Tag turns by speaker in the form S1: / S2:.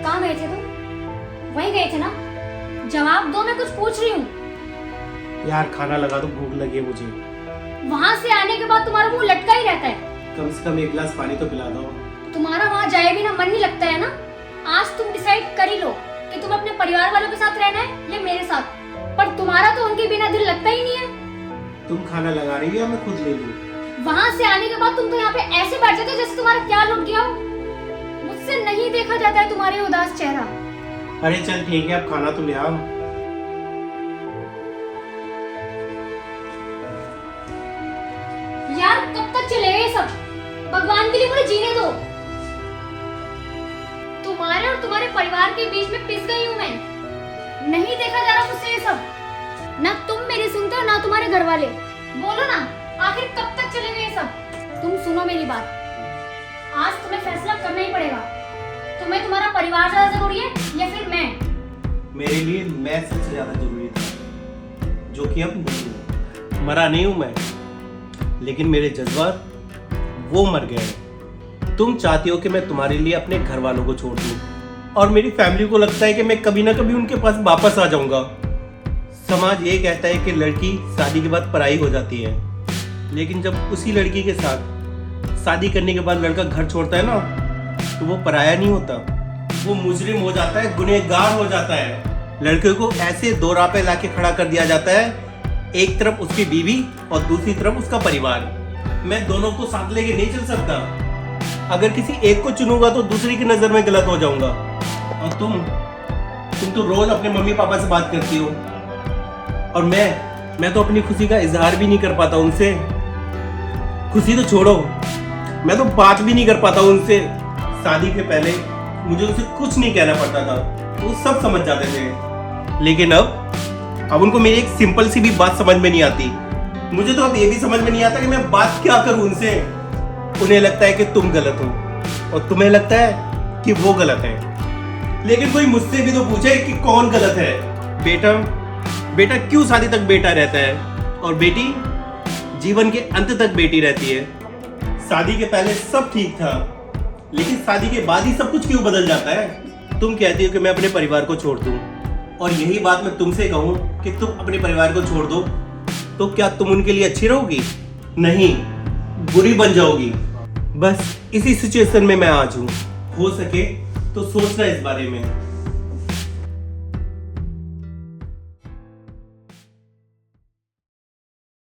S1: कहाँ गए थे तुम? वहीं गए थे ना? जवाब दो, मैं कुछ पूछ रही हूँ।
S2: यार खाना लगा दो, भूख लगी है मुझे।
S1: वहाँ से आने के बाद तुम्हारा मुंह लटका ही रहता है।
S2: कम से कम एक गिलास पानी तो पिला दो।
S1: तुम्हारा वहाँ जाए भी ना मन नहीं लगता है ना? आज तुम डिसाइड कर ही लो कि तुम अपने परिवार वालों के साथ रहना है या मेरे साथ। पर तुम्हारा तो उनके बिना दिल लगता ही नहीं है।
S2: तुम खाना लगा रही हो या मैं खुद ले लूं?
S1: वहाँ से आने के बाद तुम तो यहाँ पे ऐसे बैठ जाते हो जैसे तुम्हारा क्या लुट गया हो। मुझसे नहीं देखा जाता है तुम्हारे उदास चेहरा।
S2: अरे चल ठीक है, अब खाना तो ले आओ।
S1: यार कब तक चलेगा ये सब? भगवान के लिए मुझे जीने दो। तुम्हारे और तुम्हारे परिवार के बीच में पिस गई हूँ मैं। नहीं देखा जा रहा मुझसे ये सब। ना तुम मेरी सुनते हो ना तुम्हारे घर वाले। बोलो ना, आखिर कब तक चलेगा ये सब? तुम सुनो मेरी बात, आज तुम्हें फैसला करना ही पड़ेगा। तुम्हें तुम्हारा परिवार ज्यादा जरूरी है या फिर मैं?
S2: मेरे लिए मैं सबसे ज्यादा जरूरी था, जो कि अब नहीं हूं। मरा नहीं हूं मैं, लेकिन मेरे जज्बात वो मर गए हैं। तुम चाहती हो कि मैं तुम्हारे लिए अपने घर वालों को छोड़ दूं, और मेरी फैमिली को लगता है कि मैं कभी ना कभी उनके पास वापस आ जाऊंगा। समाज ये कहता है कि लड़की शादी के बाद पराई हो जाती है, लेकिन जब उसी लड़की के साथ शादी करने के बाद लड़का घर छोड़ता है ना, तो वो पराया नहीं होता, वो मुजरिम हो जाता है, गुनहगार हो जाता है। लड़के को ऐसे दो राह पे लाके खड़ा कर दिया जाता है, एक तरफ उसकी बीवी और दूसरी तरफ उसका परिवार। मैं दोनों को साथ लेके नहीं चल सकता। अगर किसी एक को चुनूंगा तो दूसरी की नजर में गलत हो जाऊंगा। और तुम तो रोज अपने मम्मी पापा से बात करती हो, और मैं तो अपनी खुशी का इजहार भी नहीं कर पाता उनसे। खुशी तो छोड़ो, मैं तो बात भी नहीं कर पाता उनसे। शादी के पहले मुझे उनसे कुछ नहीं कहना पड़ता था, वो सब समझ जाते थे। लेकिन अब उनको मेरी एक सिंपल सी भी बात समझ में नहीं आती। मुझे तो अब ये भी समझ में नहीं आता कि मैं बात क्या करूं उनसे। उन्हें लगता है कि तुम गलत हो, और तुम्हें लगता है कि वो गलत है। लेकिन कोई मुझसे भी तो पूछे कि कौन गलत है। बेटा क्यों शादी तक बेटा रहता है, और बेटी जीवन के अंत तक बेटी रहती है। शादी के पहले सब ठीक था, लेकिन शादी के बाद ही सब कुछ क्यों बदल जाता है? तुम कहती हो कि मैं अपने परिवार को छोड़ दूं, और यही बात मैं तुमसे कहूं कि तुम अपने परिवार को छोड़ दो, तो क्या तुम उनके लिए अच्छी रहोगी? नहीं, बुरी बन जाओगी। बस इसी सिचुएशन में मैं आज हूं। हो सके तो सोचना इस बारे में।